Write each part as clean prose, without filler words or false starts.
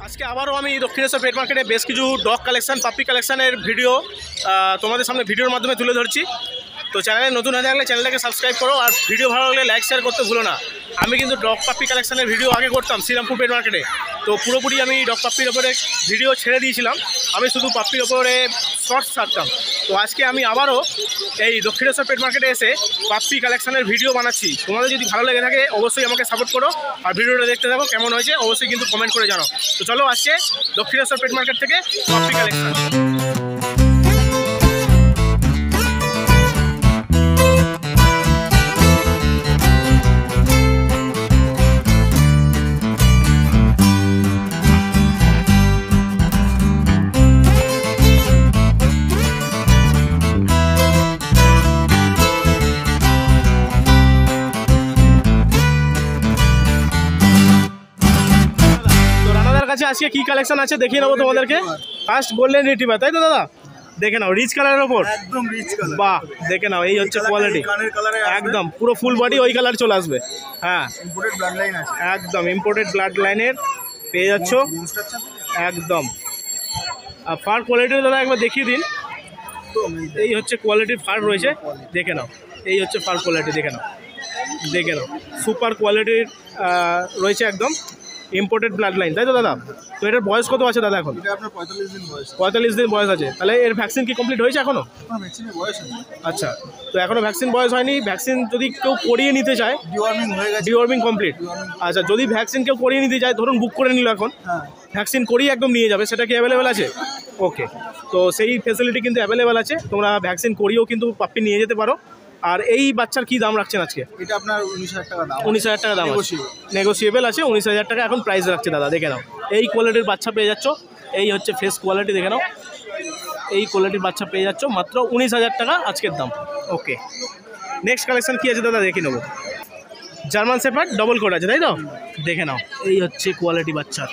আজকে আবারও আমি দক্ষিণেশ্বর পেট মার্কেটে বেশ কিছু ডগ কালেকশন পাপ্পি কালেকশনের ভিডিও তোমাদের সামনে ভিডিওর মাধ্যমে তুলে ধরছি। তো চ্যানেলে নতুন হয়ে থাকলে চ্যানেলটাকে সাবস্ক্রাইব করো, আর ভিডিও ভালো লাগলে লাইক শেয়ার করতে ভুলো না। আমি কিন্তু ডগ পাপ্পি কালেকশনের ভিডিও আগে করতাম শ্রীরামপুর পেট মার্কেটে, তো পুরোপুরি আমি ডগ পাপ্পির ওপরে ভিডিও ছেড়ে দিয়েছিলাম, আমি শুধু পাপ্পির ওপরে শর্টস ছাড়তাম। তো আজকে আমি আবারও এই দক্ষিণেশ্বর পেট মার্কেটে এসে পাপ্পি কালেকশনের ভিডিও বানাচ্ছি। তোমাদের যদি ভালো লেগে থাকে অবশ্যই আমাকে সাপোর্ট করো, আর ভিডিওটা দেখতে থাকো। কেমন হয়েছে অবশ্যই কিন্তু কমেন্ট করে জানাও। তো চলো আজকে দক্ষিণেশ্বর পেট মার্কেট থেকে পাপ্পি কালেকশন। আজকে কি কালেকশন আছে দেখিয়ে নেবো তোমাদেরকে। ফার্স্ট গোল্ডেন রিট্রিভার, তাই তো দাদা? দেখে নাও, রিচ কালারের ওপর, একদম রিচ কালার। বাহ, দেখে নাও, এই হচ্ছে কোয়ালিটি, একদম পুরো ফুল বডি ওই কালার চলে আসবে। হ্যাঁ, ইম্পোর্টেড ব্লাড লাইন আছে, একদম ইম্পোর্টেড ব্লাড লাইনের পেয়ে যাচ্ছ একদম। আর ফার কোয়ালিটি দাদা একবার দেখিয়ে দিন। এই হচ্ছে কোয়ালিটির ফার রয়েছে, দেখে নাও, এই হচ্ছে ফার কোয়ালিটি, দেখে নাও, দেখে নাও, সুপার কোয়ালিটির রয়েছে, একদম ইম্পোর্টেড ব্লাড লাইন, তাই তো দাদা? তো এটার বয়স কত আছে দাদা? এখন 45 দিন বয়স আছে। তাহলে এর ভ্যাকসিন কি কমপ্লিট হয়েছে এখনো? আচ্ছা, তো এখনো ভ্যাকসিন বয়স হয়নি। ভ্যাকসিন যদি কেউ করিয়ে নিতে চায়, ডিওয়ার্মিং কমপ্লিট। আচ্ছা, যদি ভ্যাকসিন কেউ করিয়ে নিতে চায়, ধরুন বুক করে নিল এখন, ভ্যাকসিন করিয়ে একদম নিয়ে যাবে, সেটা কি অ্যাভেলেবেল আছে? ওকে, তো সেই ফেসিলিটি কিন্তু অ্যাভেলেবেল আছে, তোমরা ভ্যাকসিন করিয়েও কিন্তু পাপ্পি নিয়ে যেতে পারো। আর এই বাচ্চার কি দাম রাখছেন আজকে? এটা আপনার 19,000 টাকা দাম। 19,000 টাকা দাম আছে, নেগোসিয়েবল আছে। 19,000 টাকা এখন প্রাইস রাখছে দাদা, দেখে নাও। এই কোয়ালিটির বাচ্চা পেয়ে যাচ্ছ, এই হচ্ছে ফেস কোয়ালিটি, দেখে নাও, এই কোয়ালিটির বাচ্চা পেয়ে যাচ্ছ মাত্র 19,000 টাকা আজকের দাম। ওকে, নেক্সট কালেকশন কি আছে দাদা দেখে নেবো। জার্মান শেপার্ড ডবল কোট আছে, তাই তো? দেখে নাও, এই হচ্ছে কোয়ালিটি বাচ্চার।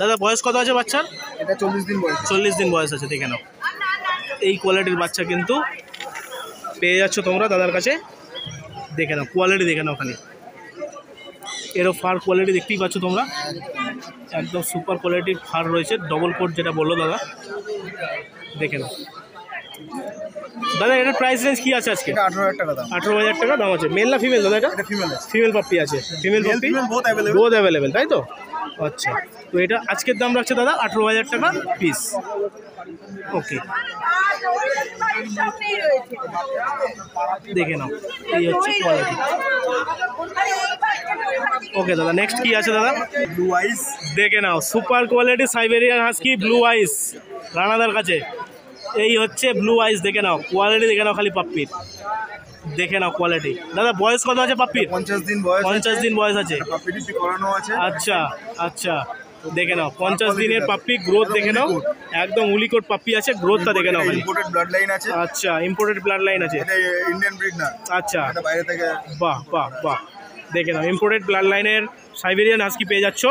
দাদা বয়স কত আছে বাচ্চার? এটা 40 দিন বয়স। 40 দিন বয়স আছে, দেখে নাও, এই কোয়ালিটির বাচ্চা কিন্তু পেয়ে যাচ্ছ তোমরা দাদার কাছে। দেখে নাও কোয়ালিটি, দেখে নাও খালি, এরও ফার কোয়ালিটি দেখতেই পাচ্ছ তোমরা, একদম সুপার কোয়ালিটির ফার রয়েছে, ডবল কোট যেটা বললো দাদা, দেখে নাও। দাদা এটার প্রাইস রেঞ্জ কি আছে আজকে? 18,000 টাকা দাম। 18,000 টাকা দাম আছে। মেল না ফিমেল দাদা? এটা ফিমেল পাপ্পি আছে, ফিমেল পাপ্পি বোথ অ্যাভেলেবেল, তাই তো? আচ্ছা, তো এটা আজকের দাম রাখছে দাদা 18,000 টাকা পিস। ওকে, দেখে নাও, এই হচ্ছে কোয়ালিটি। ওকে দাদা, নেক্সট কি আছে দাদা? ব্লু আইস, দেখে নাও, super quality Siberian husky blue eyes রানাদার কাছে। এই হচ্ছে ব্লু আইস, দেখে নাও কোয়ালিটি, দেখে নাও খালি পাপ্পির, দেখে নাও কোয়ালিটি। দাদা বয়স কত আছে পাপ্পির? 50 দিন বয়স। 50 দিন বয়স আছে। পাপ্পিটি করানো আছে। আচ্ছা আচ্ছা, দেখে নাও 50 দিনের পাপ্পি, গ্রোথ দেখে নাও, একদম উলিকোট পাপ্পি আছে, গ্রোথটা দেখে নাও। ইম্পোর্টেড ব্লাড লাইন আছে। আচ্ছা, ইম্পোর্টেড ব্লাড লাইন আছে। এটা ইন্ডিয়ান ব্রিড না। আচ্ছা, এটা বাইরে থেকে। বাহ বাহ বাহ, দেখে নাও ইম্পোর্টেড ব্লাড লাইনের সাইবেরিয়ান হাস্কি পেয়ে যাচ্ছ,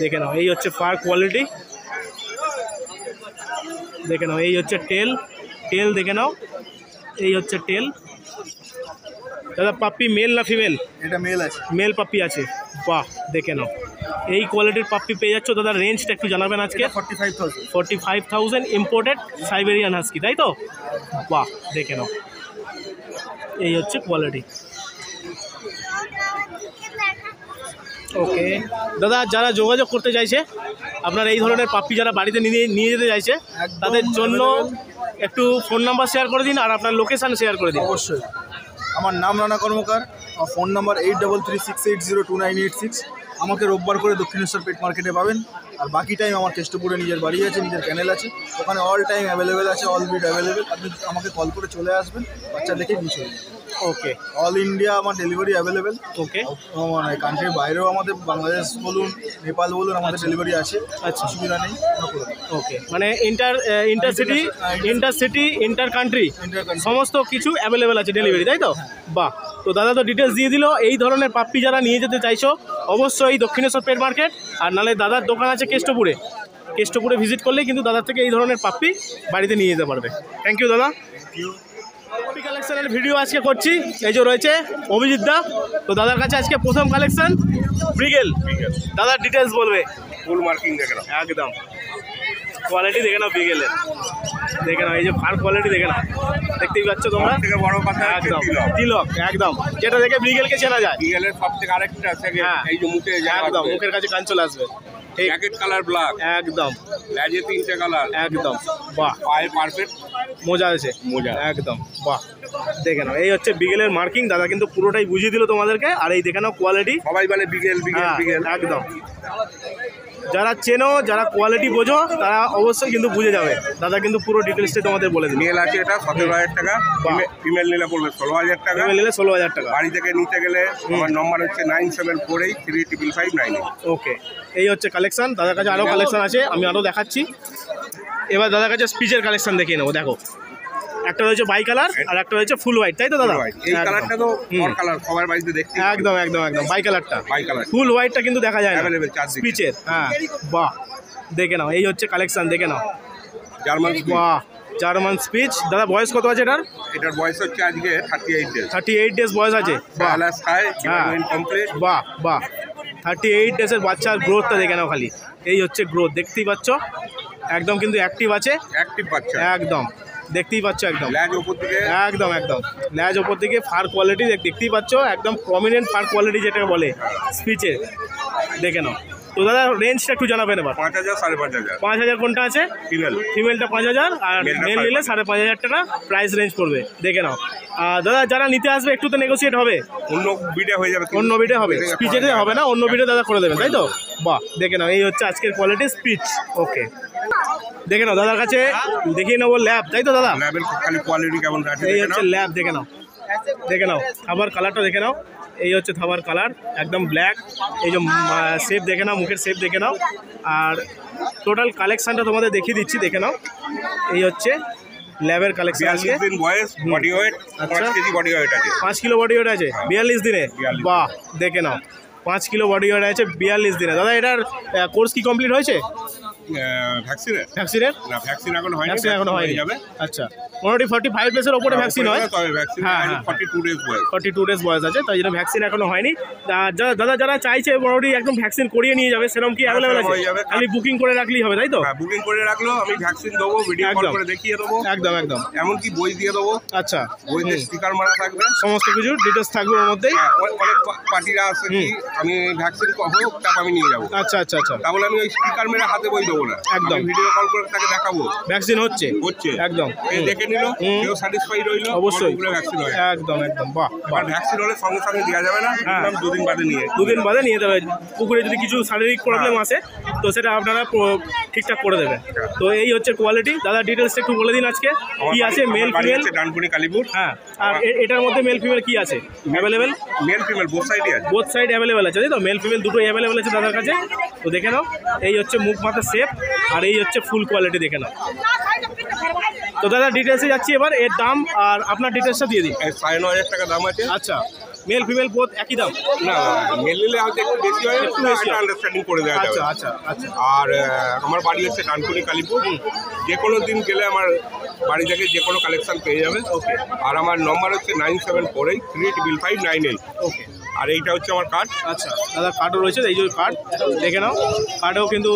দেখে নাও। এই হচ্ছে ফার কোয়ালিটি, দেখে নাও। এই হচ্ছে টেল, টেল দেখে নাও, এই হচ্ছে টেল। দাদা পাপ্পি মেল না ফিমেল? এটা মেল আছে, মেল পাপ্পি আছে, বাহ, দেখে নাও। এই কোয়ালিটির পাপ্পি পেয়ে যাচ্ছ দাদা। রেঞ্জটা একটু জানাবেন আজকে? 45,000 ইম্পোর্টেড সাইবেরিয়ান হাস্কি, তাই তো? বাহ, দেখে নাও, এই হচ্ছে কোয়ালিটি। ওকে দাদা, যারা যোগাযোগ করতে চাইছে আপনার এই ধরনের পাপ্পি, যারা বাড়িতে নিয়ে যেতে চাইছে, তাদের জন্য একটু ফোন নাম্বার শেয়ার করে দিন, আর আপনার লোকেশান শেয়ার করে দিন। অবশ্যই। আমার নাম রানা কর্মকার, আমার ফোন নাম্বার 8336802986। আমাকে রোববার করে দক্ষিণেশ্বর পেট মার্কেটে পাবেন, আর বাকি টাইম আমার কেষ্টপুরে নিজের বাড়ি আছে, নিজের চ্যানেল আছে, ওখানে অল টাইম অ্যাভেলেবেল আছে, অল বিট অ্যাভেলেবেল। আপনি আমাকে কল করে চলে আসবেন, বাচ্চা দেখে নিয়ে চলে যাবেন। ওকে, অল ইন্ডিয়া আমার ডেলিভারি অ্যাভেলেবেল। ওকে, মানে কান্ট্রির বাইরেও আমাদের, বাংলাদেশ বলুন, নেপাল বলুন, আমাদের ডেলিভারি আছে। আচ্ছা, অসুবিধা নেই। ওকে, মানে ইন্টারসিটি, ইন্টার কান্ট্রি সমস্ত কিছু অ্যাভেলেবেল আছে ডেলিভারি, তাই তো? বাহ, তো দাদা তো ডিটেলস দিয়ে দিল। এই ধরনের পাপ্পি যারা নিয়ে যেতে চাইছো অবশ্যই দক্ষিণেশ্বর পেট মার্কেট, আর নাহলে দাদার দোকান আছে কেষ্টপুরে, কেষ্টপুরে ভিজিট করলেই কিন্তু দাদার থেকে এই ধরনের পাপ্পি বাড়িতে নিয়ে যেতে পারবে। থ্যাংক ইউ দাদা। কালেকশনের ভিডিও আজকে করছি। এই যে রয়েছে অভিজিৎ দা, তো দাদার কাছে আজকে প্রথম কালেকশন ব্রিগেল। দাদার ডিটেলস বলবে। ফুল মার্কিং দেখে নাও, একদম কোয়ালিটি দেখে নাও ব্রিগেলের, দেখে নাও এই যে ফার কোয়ালিটি দেখে নাও, দেখতেই পাচ্ছ তোমরা। থেকে বড় কথা একদম তিলক, একদম যেটা দেখে ব্রিগেলকে চেনা যায়। বিগেলের সব থেকে আরেকটা আছে, এই যে মুখে একদম মুখের কাছে কান চলে আসবে। জ্যাকেট কালার ব্ল্যাক, একদম লেজে 3টে কালার, একদম বাহ, পায়ে পারফেক্ট মজা আছে মোজা, একদম বাহ। দেখে নাও এই হচ্ছে বিগেলের মার্কিং, দাদা কিন্তু পুরোটাই বুঝিয়ে দিল তোমাদেরকে। আর এই দেখে নাও কোয়ালিটি, সবাই বলে বিগেল বিগেল বিগেল। একদম যারা চেনো, যারা কোয়ালিটি বোঝো, তারা অবশ্যই কিন্তু বুঝে যাবে। দাদা কিন্তু পুরো ডিটেলসটা তোমাদের বলে দিল। মেল আছে এটা 17,000 টাকা, ফিমেল নিলে পড়বে 16,000 টাকা, ফিমেল নিলে 16,000 টাকা। বাড়ি থেকে নিতে গেলে আমার নম্বর হচ্ছে 9748355598। ওকে, এই হচ্ছে কালেকশন। দাদার কাছে আরও কালেকশন আছে, আমি আরও দেখাচ্ছি। এবার দাদার কাছে স্পিচের কালেকশন দেখিয়ে নেবো। দেখো একটা রয়েছে বাই কালার আর একটা রয়েছে ফুল হোয়াইট, তাই তো দাদা? এই কালারটা তো নর কালার, সবার বাড়িতে দেখতে। একদম একদম একদম বাই কালারটা, বাই কালার। ফুল হোয়াইটটা কিন্তু দেখা যায় না অ্যাভেলেবল চারদিকে স্পিচের। হ্যাঁ বাহ, দেখে নাও এই হচ্ছে কালেকশন, দেখে নাও। জার্মান বাহ, জার্মান স্পিচ। দাদা বয়স কত আছে এটার? এটার বয়স হচ্ছে আজকে 38 ডেজ। 38 ডেজ বয়স আছে। বাহ কমপ্লিট। বাহ বাহ, 38 ডেজের বাচ্চার গ্রোথটা দেখে নাও খালি। এই হচ্ছে গ্রোথ, দেখতেই পাচ্ছ একদম কিন্তু অ্যাক্টিভ আছে, অ্যাক্টিভ বাচ্চা একদম দেখতেই পাচ্ছ একদম। লেজ উপর দিকে, একদম একদম লেজ ওপর দিকে, ফার কোয়ালিটি দেখতেই পাচ্ছ একদম প্রমিনেন্ট ফার কোয়ালিটি যেটাকে বলে স্পিচে, দেখে নাও। তো দাদা রেঞ্জটা একটু জানাবেন এবার। 5,000 5,500। 5,000 কোনটা আছে? ফিমেল, ফিমেলটা 5,000 আর মেল নিলে 5,500 টাকা প্রাইস রেঞ্জ পড়বে, দেখে নাও। আর দাদা যারা নিতে আসবে একটু তো নেগোসিয়েট হবে, অন্য বিডে হয়ে যাবে, অন্য বিডে হবে, স্পিচে হবে না, অন্য বিডে দাদা করে দেবেন, তাই তো? বাহ, দেখে নাও এই হচ্ছে আজকের কোয়ালিটি স্পিচ। ওকে, দেখে নাও দাদার কাছে দেখিয়ে নেবো ল্যাব, তাই তো দাদা? ল্যাবের খালি কোয়ালিটি কেমন আছে এই হচ্ছে ল্যাব, দেখে নাও, দেখে নাও থাবার কালারটা দেখে নাও। এই হচ্ছে থাবার কালার একদম ব্ল্যাক। এই যে শেপ দেখে নাও, মুখের শেপ দেখে নাও। আর টোটাল কালেকশানটা তোমাদের দেখিয়ে দিচ্ছি, দেখে নাও। এই হচ্ছে ল্যাবের কালেকশন। 42 দিন বয়স, body weight 5 KG body weight আছে। 5 কিলো বডি ওয়েট আছে 42 দিনে। বাহ, দেখে নাও 5 কিলো বডি ওয়েট আছে 42 দিনে। দাদা এটার কোর্স কি কমপ্লিট হয়েছে? ভ্যাকসিনের না, ভ্যাকসিন এখনো হয়নি, ভ্যাকসিন এখনো হয়নি। যাবে। আচ্ছা, মোটামুটি 45 ডেজের ওপরে ভ্যাকসিন হয়, তবে ভ্যাকসিন 42 ডেজ বয়স, 42 ডেজ বয়স আছে, তাই জন্য ভ্যাকসিন এখনো হয়নি। দাদা যারা চাইছে মোটামুটি একদম ভ্যাকসিন করিয়ে নিয়ে যাবে, সেরকম কি অ্যাভেলেবল আছে? খালি বুকিং করে রাখলেই হবে, তাই তো? হ্যাঁ, বুকিং করে রাখলো, আমি ভ্যাকসিন দেবো, ভিডিও কল করে দেখিয়ে দেবো। একদম একদম, এমনকি বই দিয়ে দেবো। আচ্ছা, বইতে স্টিকার মারা থাকবে, সমস্ত কিছু ডিটেলস থাকবে ওর মধ্যেই। অনেক পার্টিরা আছে কি আমি ভ্যাকসিন হোক তারপর আমি নিয়ে যাবো। আচ্ছা আচ্ছা আচ্ছা, তাহলে আমি ওই স্টিকার মেরে হাতে বই দেবো না, একদম ভিডিও কল করে তাকে দেখাবো ভ্যাকসিন হচ্ছে একদম। এই দেখে নিল, কেউ স্যাটিসফাইড হইলো, অবশ্যই ভ্যাকসিন হয় একদম একদম। বাহ, আর ভ্যাকসিন হলে সঙ্গে সঙ্গে দেওয়া যাবে না, 2 দিন বাদে নিয়ে 2 দিন বাদে নিয়ে যাবে। পুকুরে যদি কিছু শারীরিক প্রবলেম আসে তো সেটা আপনারা ঠিকঠাক করে দেবেন। তো এই হচ্ছে কোয়ালিটি। দাদা ডিটেলসটা একটু বলে দিন আজকে কি আছে, মেল ফিমেল? ডানকুনি কালীপুর। হ্যাঁ, আর এটার মধ্যে মেল ফিমেল কি আছে অ্যাভেলেবেল? মেল ফিমেল বোথ সাইডই আছে, বোথ সাইড অ্যাভেলেবেল আছে, তাই তো? মেল ফিমেল দুটোই অ্যাভেলেবেল আছে দাদার কাছে। তো দেখে নাও এই হচ্ছে মুখ মাথার শেপ আর এই হচ্ছে ফুল কোয়ালিটি, দেখে নাও। তো দাদা ডিটেলসে যাচ্ছি এবার, এর দাম আর আপনার ডিটেলসটা দিয়ে দিন। 9,500 টাকা দাম আছে। আচ্ছা, মেল ফিমেল বোথ একই দাম? না, মেল নিলে হয়তো একটু বেশি হয়, একটু বেশি আন্ডারস্ট্যান্ডিং করে দেওয়া যাবে। আচ্ছা আচ্ছা আচ্ছা। আর আমার বাড়ি হচ্ছে ডানকুনি কালীপুর, যে কোনো দিন গেলে আমার বাড়ি থেকে যে কোনো কালেকশন পেয়ে যাবে। ওকে, আর আমার নম্বর হচ্ছে 9748385598। ওকে, আর এইটা হচ্ছে আমার কার্ড। আচ্ছা দাদা কার্ডও রয়েছে, এই যে কার্ড দেখে নাও, কার্ডেও কিন্তু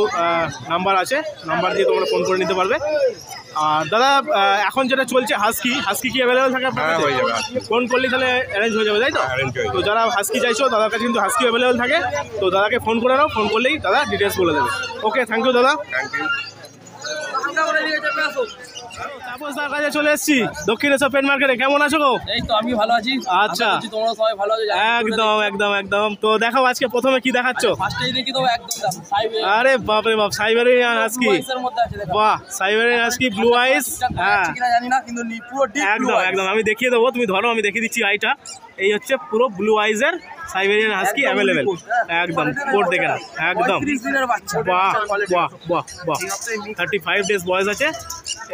নাম্বার আছে, নাম্বার দিয়ে তোমরা ফোন করে নিতে পারবে। আর দাদা এখন যেটা চলছে হাস্কি কি অ্যাভেলেবেল থাকে আপনার কাছে? হয়ে যাবে, ফোন করলে তাহলে অ্যারেঞ্জ হয়ে যাবে, তাই তো? তো যারা হাস্কি চাইছো দাদার কাছে কিন্তু হাস্কি অ্যাভেলেবেল থাকে, তো দাদাকে ফোন করে নাও, ফোন করলেই দাদা ডিটেলস বলে দেবে। ওকে, থ্যাংক ইউ দাদা। Thank you. তাপসদার কাছে চলে এসেছি দক্ষিণেশ্বর পেট মার্কেটে। কেমন আছো গো? এই তো আমি ভালো আছি। আচ্ছা, তোমরা সবাই ভালো আছো? একদম একদম একদম। তো দেখাও আজকে প্রথমে কি দেখাচ্ছ? ফার্স্টেই দেখি তো একদম আরে বাপরে বাপ, সাইবেরিয়ান হাস্কি। বাহ, সাইবেরিয়ান হাস্কি ব্লু আইস। হ্যাঁ, জানি না কিন্তু পুরো ডিপ একদম একদম, আমি দেখিয়ে দেবো, তুমি ধরো আমি দেখিয়ে দিচ্ছি আইটা। এই হচ্ছে পুরো ব্লু আইজের সাইবেরিয়ান হাস্কি অ্যাভেলেবেল, একদম কোট দেখে নাও, একদম 35 দিনের বাচ্চা বাহ বাহ বাহ বাহ 35 ডেজ বয়স আছে।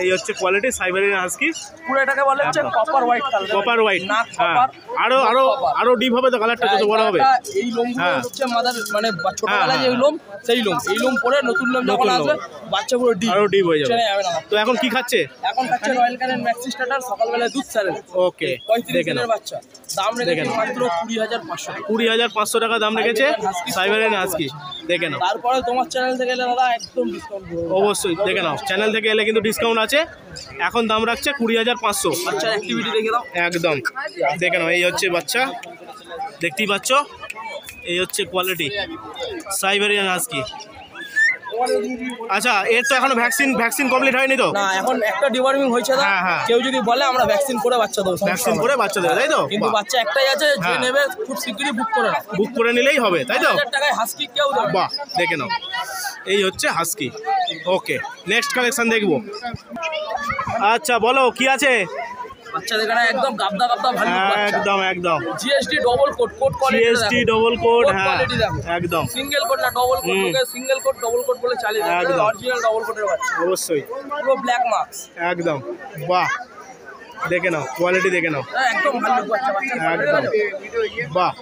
এই হচ্ছে কোয়ালিটি সাইবেরিয়ান হাস্কি, পুরো এটাকে বলে হচ্ছে copper white colour, copper white. নাক হ্যাঁ, কপার, আরো আরো আরো ডিপ হবে তো কালারটা, কত বড় হবে। এই লোমগুলো হ্যাঁ। হচ্ছে মাদার মানে ছোটবেলায় হ্যাঁ, যে লোম, সেই লোম, এই লোম পরে নতুন লোম যখন নতুন লোম। আসবে বাচ্চা পুরো ডিপ, আরো ডিপ হয়ে যাবে। চেনে যাবে না। তো এখন কি খাচ্ছে? এখন খাচ্ছে রয়্যাল ক্যানিন ম্যাক্সি স্টার্টার, সকালবেলায় দুধ স্যারেল, ওকে 35 দেখে নাও, দিনের বাচ্চা, দাম রেখেছে মাত্র 20,500 টাকা। 20,500 টাকা দাম রেখেছে সাইবেরিয়ান হাস্কি, দেখে নাও। তারপরে তোমার চ্যানেল থেকে এলে দাদা একদম ডিসকাউন্ট করবো। অবশ্যই দেখে নাও, চ্যানেল থেকে এলে কিন্তু ডিসকাউন্ট আছে। এখন দাম রাখছে 20,500। বাচ্চার অ্যাক্টিভিটি দেখে দাও। একদম দেখে নাও, এই হচ্ছে বাচ্চা, দেখতেই পাচ্ছ। এই হচ্ছে কোয়ালিটি সাইবেরিয়ান হাস্কি। আচ্ছা, এর তো এখনো ভ্যাকসিন কমপ্লিট হয়নি তো? না, এখন একটা ডিওয়ার্মিং হয়েছে না। হ্যাঁ, হ্যাঁ। কেউ যদি বলে আমরা ভ্যাকসিন করে বাচ্চা দেবো, ভ্যাকসিন করে বাচ্চা দেবে, তাই তো? কিন্তু বাচ্চা একটাই আছে, যে হ্যাঁ। নেবে খুব শীঘ্রই বুক করে না। বুক করে নিলেই হবে, তাই তো? 1000 টাকায় হাস্কি কেউ দেবে না। বাহ, দেখে নাও, এই হচ্ছে হাস্কি। ওকে, নেক্সট কালেকশন দেখবো। আচ্ছা বলো কি আছে? বাচ্চা দেখে না একদম গাবদা গাবদা ভালো বাচ্চা, একদম একদম GST double quote, quote quality GST double code. হ্যাঁ কোয়ালিটি দেখো, একদম সিঙ্গেল কোট না double quote, okay single quote double quote বলে চালিয়ে দেয়, একদম। অরিজিনাল ডবল কোটের বাচ্চা, অবশ্যই পুরো ব্ল্যাক মার্কস, একদম। বাহ, দেখে নাও কোয়ালিটি, দেখে নাও, একদম ভালো বাচ্চা। বাচ্চা একদম। বাহ,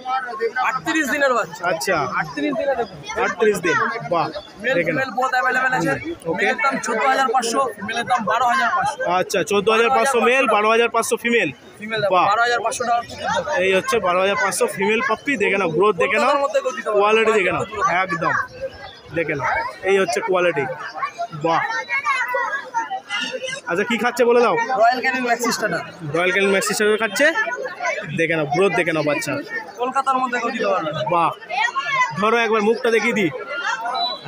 38 দিনের বাচ্চা, আচ্ছা 38 দিনে দেখুন, 38 দিন। বাহ, মেল দেখে নাও। ফিমেল বোথ अवेलेबल আছে। ওকে। মেলের দাম 14,500, ফিমেলের দাম 12,500, আচ্ছা 14,500 মেল, 12,500 ফিমেল। ফিমেল দাম বাহ। 12,500 টাকা কুকুর দাম। এই হচ্ছে 12,500 ফিমেল পাপ্পি, দেখে নাও, গ্রোথ দেখে নাও, কলকাতার মধ্যে গঠিত, কোয়ালিটি দেখে নাও, একদম দেখে নাও। এই হচ্ছে কোয়ালিটি। বাহ, আচ্ছা কি খাচ্ছে বলে দাও? Royal Canin maxi starter, royal Canin maxi starter খাচ্ছে, দেখে নাও, গ্রোথ দেখে নাও বাচ্চা। কলকাতার মধ্যে গঠিত পারবে। বাহ, ধরো একবার মুখটা দেখিয়ে দিই।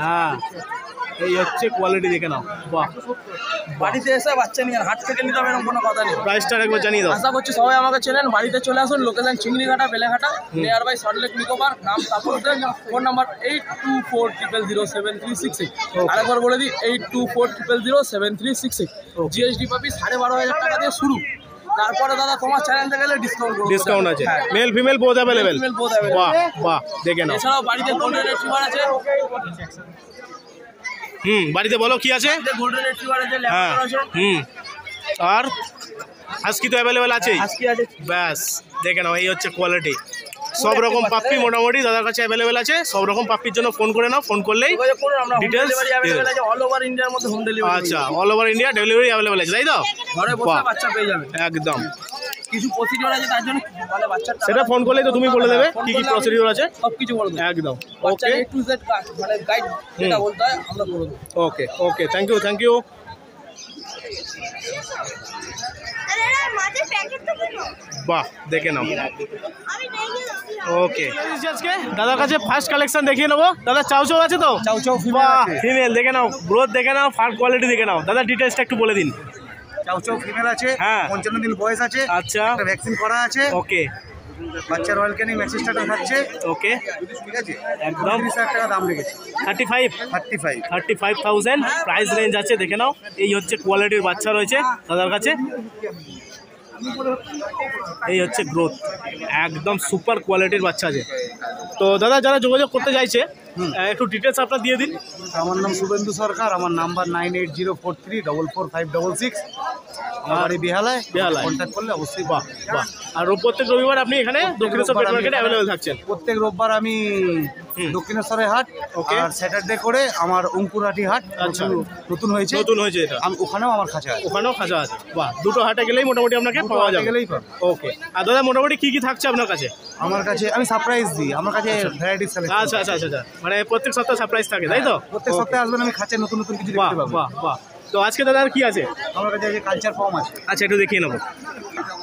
হ্যাঁ, এই হচ্ছে কোয়ালিটি, দেখে নাও। বাহ, বাড়িতে এসে বাচ্চা নিয়ে হাট থেকে নিতে হবে এরকম কোনো কথা নেই। প্রাইসটা একবার জানিয়ে দাও। আশা করছি সবাই আমাকে চেনেন, বাড়িতে চলে আসুন, location Chingrighata Beleghata, nearby Salt Lake Nicobar, নাম তাপস দে, ফোন নাম্বার 8240007368। আরেকবার বলে দিই 8240007368। জিএসডি পাবি 12,500 টাকা দিয়ে শুরু, তারপরে দাদা তোমার চ্যানেল থেকে গেলে ডিসকাউন্ট করবো। ডিসকাউন্ট আছে, হ্যাঁ। Male female both available. Female both available। বাহ বাহ, দেখে নাও। এছাড়াও বাড়িতে গোল্ডেন রিট্রিভার আছে, বাড়িতে বলো কি আছে? গোল্ডেন রিট্রিভার আছে, হ্যাঁ, ল্যাব্রাডর আছে, আর হাস্কি তো অ্যাভেলেবেল আছেই। হাস্কি আছে। ব্যাস, দেখে নাও, এই হচ্ছে কোয়ালিটি। সব রকম পাপ্পি মোটামুটি দাদার কাছে অ্যাভেলেবেল আছে। সব রকম পাপ্পির জন্য ফোন করে নাও, ফোন করলেই যোগাযোগ করুন, আমরা হোম Details ডেলিভারি অ্যাভেলেবল আছে, অল ওভার ইন্ডিয়ার মধ্যে হোম ডেলিভারি। আচ্ছা, all over India delivery available আছে, তাই তো? ঘরে বসে বাহ, বাচ্চা পেয়ে যাবে। একদম। কিছু প্রসিডিওর আছে তার জন্য, মানে বাচ্চার সেটা ফোন করলেই তো তুমি বলে দেবে কি কি প্রসিডিওর আছে। সব কিছু বলে দেবো। একদম। বাচ্চার ওকে A to Z মানে গাইড যেটা বলতে হয় আমরা করে দেবো। ওকে ওকে, থ্যাংক ইউ থ্যাংক ইউ। বাহ, দেখে নাও। ওকে, আজকে দাদার কাছে ফার্স্ট কালেকশন দেখিয়ে নেবো। দাদা চাউ চাউ আছে তো? চাউ চাউ ফিমেল বাহ, আছে। ফিমেল দেখে নাও, গ্রোথ দেখে নাও, ফার কোয়ালিটি দেখে নাও। দাদা ডিটেলসটা একটু বলে দিন। চাউ চাউ ফিমেল আছে, হ্যাঁ। 55 দিন বয়স আছে, আচ্ছা, একটা ভ্যাকসিন করা আছে, ওকে বাচ্চা রয়্যাল ক্যানিং ম্যাক্সি স্টার্টার খাচ্ছে, ওকে, ঠিক আছে। একদম। 30,000 টাকা দাম রেখেছে, 35,000 প্রাইস রেঞ্জ আছে, দেখে নাও। এই হচ্ছে কোয়ালিটির বাচ্চা রয়েছে দাদার কাছে। এই হচ্ছে গ্রোথ, একদম সুপার কোয়ালিটির বাচ্চা আছে। তো দাদা যারা যোগাযোগ করতে চাইছে একটু ডিটেলস আপনার দিয়ে দিন। আমার নাম শুভেন্দু সরকার, আমার নাম্বার 9804345566। আমার বাড়ি বেহালায়, বেহালায়। কন্ট্যাক্ট করলে অবশ্যই। বাহ বাহ। আর প্রত্যেক রবিবার আপনি এখানে দক্ষিণেশ্বর পেট মার্কেটে অ্যাভেলেবেল থাকছেন। প্রত্যেক রোববার আমি দক্ষিণেশ্বরে হাট, ওকে। আর স্যাটারডে করে আমার অঙ্কুরহাটি হাট আচ্ছা। নতুন হয়েছে, নতুন হয়েছে এটা, আমি ওখানেও আমার খাঁচা আছে। ওখানেও খাঁচা আছে। বাহ, দুটো হাটে গেলেই মোটামুটি আপনাকে পাওয়া যাবে। গেলেই পাবে। ওকে। আর দাদা মোটামুটি কি কি থাকছে আপনার কাছে? আমার কাছে আমি সারপ্রাইজ দিই, আমার কাছে ভ্যারাইটিস আচ্ছা আচ্ছা আচ্ছা আচ্ছা, মানে প্রত্যেক সপ্তাহে সারপ্রাইজ থাকে, তাই তো? প্রত্যেক সপ্তাহে আসবেন, আমি খাঁচে নতুন নতুন কিছু বাহ দেখতে পাবো। বাহ বাহ। তো আজকে দাদার কি আছে? আমার কাছে যে কালচার ফর্ম আছে, আচ্ছা, একটু দেখিয়ে নেবো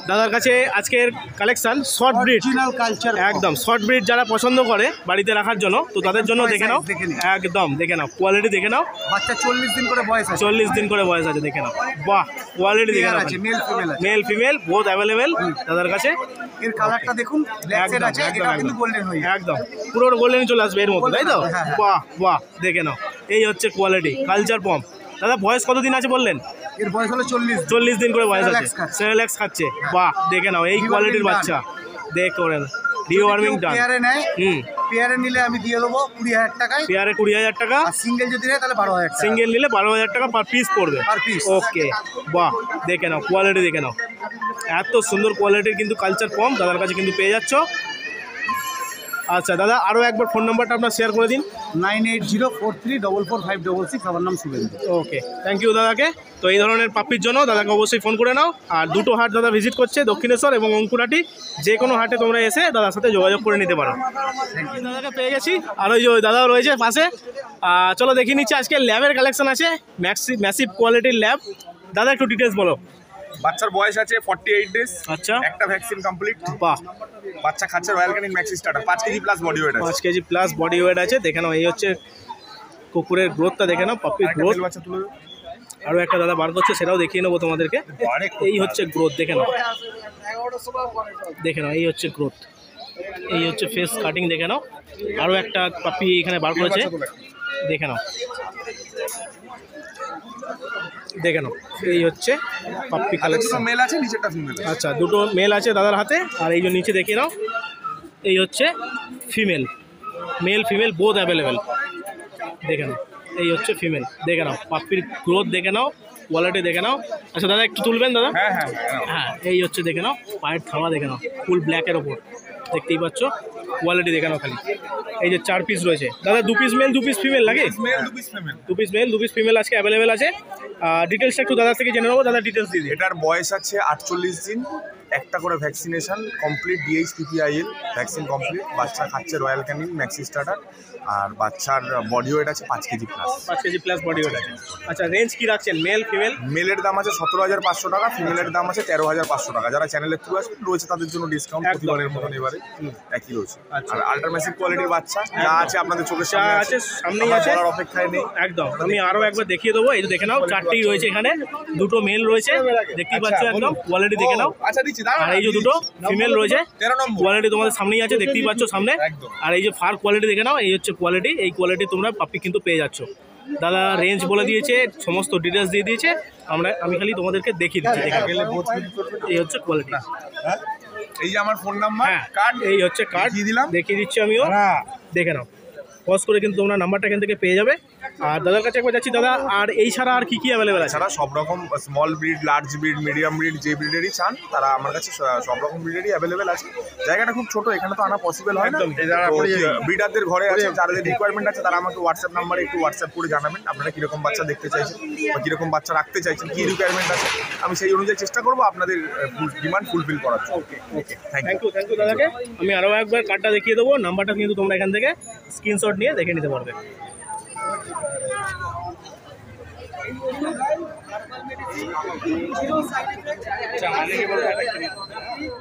দাদার কাছে আজকের collection short breed. Original culture একদম শর্ট ব্রিড যারা পছন্দ করে বাড়িতে রাখার জন্য, তো তাদের জন্য দেখে নাও। দেখে নিন। একদম দেখে নাও, কোয়ালিটি দেখে নাও। বাচ্চা 40 দিন করে বয়স আছে, 40 দিন করে বয়স আছে, দেখে নাও। বাহ, কোয়ালিটি দেখে নাও। আছে মেল ফিমেল আছে, মেল ফিমেল বোথ অ্যাভেলেবেল দাদার কাছে। এর কালারটা দেখুন, ব্ল্যাক সেড একদম আছে, একদম এটা কিন্তু একদম। গোল্ডেন হয়ে যাবে। একদম পুরো গোল্ডেন চলে আসবে এর মতো, তাই তো? হ্যাঁ, হ্যাঁ। বাহ বাহ, দেখে নাও। এই হচ্ছে কোয়ালিটি কালচার পম্প। দাদা বয়স কতদিন আছে বললেন? এর বয়স হলো 40। 40 দিন করে বয়স আছে, Cerelac খাচ্ছে। সেরেল্যাক্স খাচ্ছে। বাহ, দেখে নাও, এই কোয়ালিটির বাচ্চা। দেখ করেন ডিওয়ার্মিং ডান। পেয়ারে নেয়, হুম, পেয়ারে নিলে আমি দিয়ে দেবো 20,000 টাকায়, পেয়ারে 20,000 টাকা, আর সিঙ্গেল যদি নেয় তাহলে 12,000 টাকা সিঙ্গেল নিলে 12,000 টাকা পার পিস পড়বে। Per piece. ওকে, বাহ, দেখে নাও কোয়ালিটি, দেখে নাও এত সুন্দর কোয়ালিটির কিন্তু কালচার কম দাদার কাছে কিন্তু পেয়ে যাচ্ছ। আচ্ছা দাদা, আরও একবার ফোন নাম্বারটা আপনার শেয়ার করে দিন। 9804344566। আমার নাম শুভেন্দু। ওকে, থ্যাংক ইউ দাদাকে। তো এই ধরনের পাপ্পির জন্য দাদাকে অবশ্যই ফোন করে নাও। আর দুটো হাট দাদা ভিজিট করছে, দক্ষিণেশ্বর এবং অঙ্কুরহাটি। যে কোনো হাটে তোমরা এসে দাদার সাথে যোগাযোগ করে নিতে পারো। দাদাকে পেয়ে গেছি, আর ওই যে ওই দাদাও রয়েছে পাশে। চলো দেখিয়ে নিচ্ছি আজকে ল্যাবের কালেকশন আছে, ম্যাসিভ কোয়ালিটির ল্যাব। দাদা একটু ডিটেলস বলো। বাচ্চার বয়স আছে 48 ডেজ, আচ্ছা, একটা ভ্যাকসিন কমপ্লিট, বাহ, বাচ্চা খাচ্ছে royal Canin maxi starter, 5 KG plus body weight আছে। 5 কেজি প্লাস বডি ওয়েট আছে। দেখে নাও, এই হচ্ছে কুকুরের গ্রোথটা, দেখে নাও পাপ্পির গ্রোথ। বাচ্চা তুলে আরও একটা দাদা বার করছে, সেটাও দেখিয়ে নেবো তোমাদেরকে। এই হচ্ছে গ্রোথ, দেখে নাও, দেখে নাও, এই হচ্ছে গ্রোথ, এই হচ্ছে ফেস কাটিং, দেখে নাও। আরও একটা পাপ্পি এখানে বার করেছে, দেখে নাও, দেখে নাও, এই হচ্ছে পাপ্পি কালেকশন। মেল আছে, নিচেরটা ফিমেল। আচ্ছা, দুটো মেল আছে দাদার হাতে, আর এই যে নিচে দেখিয়ে নাও, এই হচ্ছে female. Male female both available, দেখে নাও, এই হচ্ছে ফিমেল। দেখে নাও পাপ্পির গ্রোথ, দেখে নাও কোয়ালিটি, দেখে নাও। আচ্ছা দাদা একটু তুলবেন দাদা। হ্যাঁ হ্যাঁ হ্যাঁ, এই হচ্ছে দেখে নাও পায়ের থাবা, দেখে নাও ফুল ব্ল্যাকের ওপর, দেখতেই পাচ্ছ কোয়ালিটি, দেখে নাও খালি। এই যে 4 পিস রয়েছে দাদা, 2 পিস মেল 2 পিস ফিমেল লাগে? Male 2 piece female. 2 piece male 2 piece female আজকে অ্যাভেলেবেল আছে। ডিটেলসটা একটু দাদার থেকে জেনে নেবো। দাদা ডিটেলস দিয়ে দিন। এটার বয়স আছে 48 দিন, একটা করে vaccination complete, DHPPIL vaccine complete, বাচ্চা খাচ্ছে রয়্যাল ক্যানিন ম্যাক্সি স্টার্টার, আর বাচ্চার বডি ওয়েট আছে 5 KG plus. 5 KG plus body weight আছে। আচ্ছা, রেঞ্জ কি রাখছেন মেল ফিমেল? মেলের দাম আছে 17,500 টাকা, ফিমেলের দাম আছে 13,500 টাকা। যারা চ্যানেলের থ্রু আসবে রয়েছে তাদের জন্য ডিসকাউন্ট একদম। প্রতিবারের মতন এবারে একই রয়েছে। আচ্ছা। আর আল্ট্রামেসিভ কোয়ালিটির বাচ্চা যা আছে আপনাদের চোখের যা সামনে আছে সামনেই আমরা আছে, বলার অপেক্ষায় নেই। একদম। আমি আরও একবার দেখিয়ে দেবো। এই যে দেখে নাও 4টেই রয়েছে এখানে, দুটো মেল রয়েছে, দেখতেই পাচ্ছ একদম কোয়ালিটি, দেখে নাও। আচ্ছা দিচ্ছি, আর এই যে দুটো ফিমেল রয়েছে, 13 নম্বর কোয়ালিটি তোমাদের সামনেই আছে, দেখতেই পাচ্ছ সামনে। একদম। আর এই যে ফার কোয়ালিটি দেখে নাও, এই হচ্ছে কোয়ালিটি। এই কোয়ালিটি তোমরা পাপ্পি কিন্তু পেয়ে যাচ্ছ। দাদা রেঞ্জ বলে দিয়েছে, সমস্ত ডিটেলস দিয়ে দিয়েছে। আমি খালি তোমাদেরকে দেখিয়ে দিচ্ছি, দেখে নাও। এই হচ্ছে কোয়ালিটি। এই যে আমার ফোন নাম্বার, হ্যাঁ, কার্ড, এই হচ্ছে কার্ড, দেখিয়ে দিলাম। দেখিয়ে দিচ্ছি আমিও, দেখে নাও। পজ করে কিন্তু তোমরা নাম্বারটা এখান থেকে পেয়ে যাবে। আর দাদার কাছে একবার যাচ্ছি দাদা। আর এই ছাড়া আর কি কি অ্যাভেলেবেল আছে? এছাড়া সব রকম small breed, large breed, medium breed, যে ব্রিডেরই চান তারা আমার কাছে সব রকম ব্রিডেরই অ্যাভেলেবেল আছে। জায়গাটা খুব ছোট, এখানে তো আনা পসিবল হয় না। ব্রিডারদের ঘরে আছে, যাদের রিকোয়ারমেন্ট আছে তারা আমাকে হোয়াটসঅ্যাপ নাম্বারে একটু হোয়াটসঅ্যাপ করে জানাবেন আপনারা কীরকম বাচ্চা দেখতে চাইছেন বা কীরকম বাচ্চা রাখতে চাইছেন, কী রিকোয়ারমেন্ট আছে। আমি সেই অনুযায়ী চেষ্টা করবো আপনাদের ডিমান্ড ফুলফিল করার জন্য। ওকে, থ্যাংক থ্যাংক ইউ দাদাকে। আমি আরও একবার কার্ডটা দেখিয়ে দেবো, নাম্বারটা কিন্তু তোমরা এখান থেকে স্ক্রিনশট নিয়ে দেখে নিতে পারবে।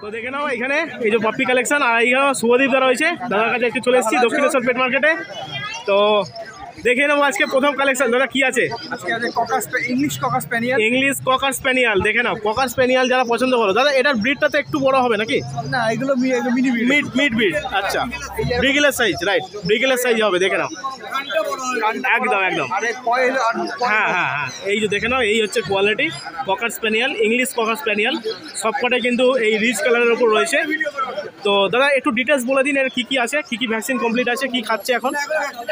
তো দেখে নাও এখানে এই যে পাপ্পি কালেকশন, আর এইখানে শুভদীপ দা রয়েছে। দাদার কাছে একটু চলে এসেছি দক্ষিণেশ্বর পেট মার্কেটে। তো দেখে নেবো আজকে প্রথম কালেকশন। দাদা কি আছে? আজকে আছে ইংলিশ ককার স্প্যানিয়াল। ইংলিশ ককার স্প্যানিয়াল, দেখে নাও ককার স্প্যানিয়াল যারা পছন্দ করো। দাদা এটার ব্রিডটা তো একটু বড় হবে নাকি? না, এগুলো মিনি মিড ব্রিড। আচ্ছা, ব্রিগেলের সাইজ, রাইট, ব্রিগেলের সাইজ হবে, দেখে নাও একদম একদম। হ্যাঁ হ্যাঁ হ্যাঁ, এই যে দেখে নাও, এই হচ্ছে কোয়ালিটি ককার স্প্যানিয়াল, ইংলিশ ককার স্প্যানিয়াল। সবকটাই কিন্তু এই রিচ কালারের ওপর রয়েছে। তো দাদা একটু ডিটেলস বলে দিন, এর কি কি আছে, কি কি ভ্যাকসিন কমপ্লিট আছে, কি খাচ্ছে এখন?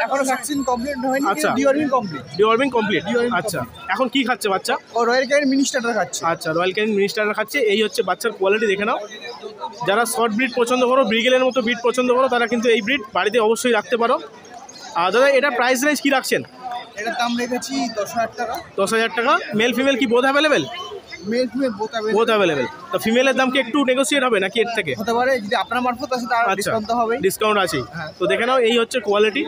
এখনো ভ্যাকসিন কমপ্লিট হয়নি, আচ্ছা। Deworming complete. ডিওয়ার্মিং কমপ্লিট, আচ্ছা। এখন কি খাচ্ছে বাচ্চা? ও রয়্যাল ক্যানিন মিনি স্টার্টার খাচ্ছে। আচ্ছা, রয়্যাল ক্যানিন মিনি স্টার্টার খাচ্ছে। এই হচ্ছে বাচ্চার কোয়ালিটি, দেখে নাও। যারা শর্ট ব্রিড পছন্দ করো, ব্রিগেলের মতো ব্রিড পছন্দ করো, তারা কিন্তু এই ব্রিড বাড়িতে অবশ্যই রাখতে পারো। আর দাদা এটা প্রাইস রেঞ্জ কী রাখছেন? এটার দাম রেখেছি 10,000 টাকা। 10,000 টাকা। মেল ফিমেল কি বোধ available? Male female both available. তো ফিমেলের দাম কি একটু নেগোসিয়েট হবে নাকি এর থেকে? হতে পারে, যদি আপনার মারফত আছে তার আচ্ছা, ডিসকাউন্ট তো হবে। ডিসকাউন্ট আছে। তো দেখে নাও, এই হচ্ছে কোয়ালিটি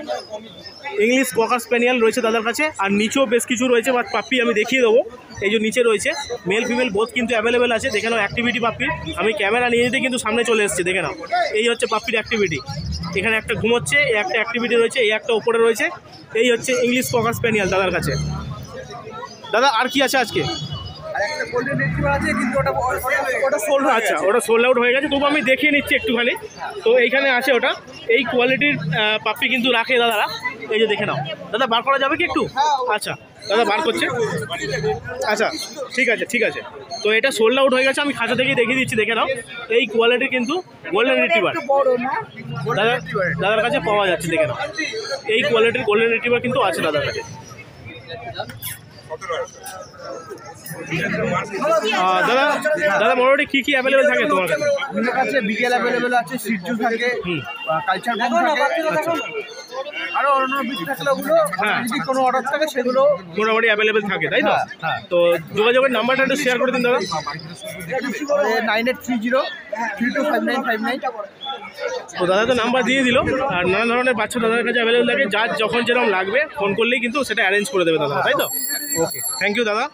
ইংলিশ ককার স্প্যানিয়াল রয়েছে দাদার কাছে। আর নিচেও বেশ কিছু রয়েছে, বাট পাপ্পি আমি দেখিয়ে দেবো। এই যে নিচে রয়েছে মেল ফিমেল বোথ কিন্তু অ্যাভেলেবেল আছে। দেখে নাও অ্যাক্টিভিটি পাপ্পির, আমি ক্যামেরা নিয়ে যেতে কিন্তু সামনে চলে এসেছে, দেখে নাও। এই হচ্ছে পাপ্পির অ্যাক্টিভিটি, এখানে একটা ঘুমোচ্ছে, এই একটা অ্যাক্টিভিটি রয়েছে, এই একটা ওপরে রয়েছে। এই হচ্ছে ইংলিশ ককার স্প্যানিয়াল দাদার কাছে। দাদা আর কি আছে আজকে? আর একটা গোল্ডেন রিট্রিভার আছে, কিন্তু ওটা সোল্ড হয়ে আচ্ছা, গেছে। ওটা সোল্ড আউট হয়ে গেছে, তবু আমি দেখিয়ে নিচ্ছি একটুখানি। তো এইখানে আছে ওটা, এই কোয়ালিটির পাপ্পি কিন্তু রাখে দাদারা। এই যে দেখে নাও দাদা, বার করা যাবে কি একটু? আচ্ছা, দাদা বার করছে। আচ্ছা ঠিক আছে ঠিক আছে। তো এটা সোল্ড আউট হয়ে গেছে, আমি খাঁচা থেকেই দেখিয়ে দিচ্ছি, দেখে নাও। এই কোয়ালিটির কিন্তু গোল্ডেন রিট্রিভার দাদার কাছে পাওয়া যাচ্ছে, দেখে নাও। এই কোয়ালিটির গোল্ডেন রিট্রিভার কিন্তু আছে দাদার কাছে। দাদা দাদা মোটামুটি কী কী অ্যাভেলেবেল থাকে তোমার কাছে? আমাদের কাছে বিকেল অ্যাভেলেবেল আছে, সিজু থাকে, কালচার বুম থাকে, আরো অন্য বিট থাকলে ওগুলো যদি কোনো অর্ডার থাকে সেগুলো মোটামুটি অ্যাভেলেবেল থাকে, তাই তো? তো যোগাযোগের নাম্বারটা একটু শেয়ার করে দিন দাদা। 9830325959। তো দাদা তো নাম্বার দিয়ে দিল। আর নানা ধরনের বাচ্চা দাদার কাছে অ্যাভেলেবেল থাকে, যার যখন যেরকম লাগবে ফোন করলেই কিন্তু সেটা অ্যারেঞ্জ করে দেবে দাদা, তাই তো? ওকে, থ্যাংক ইউ দাদা।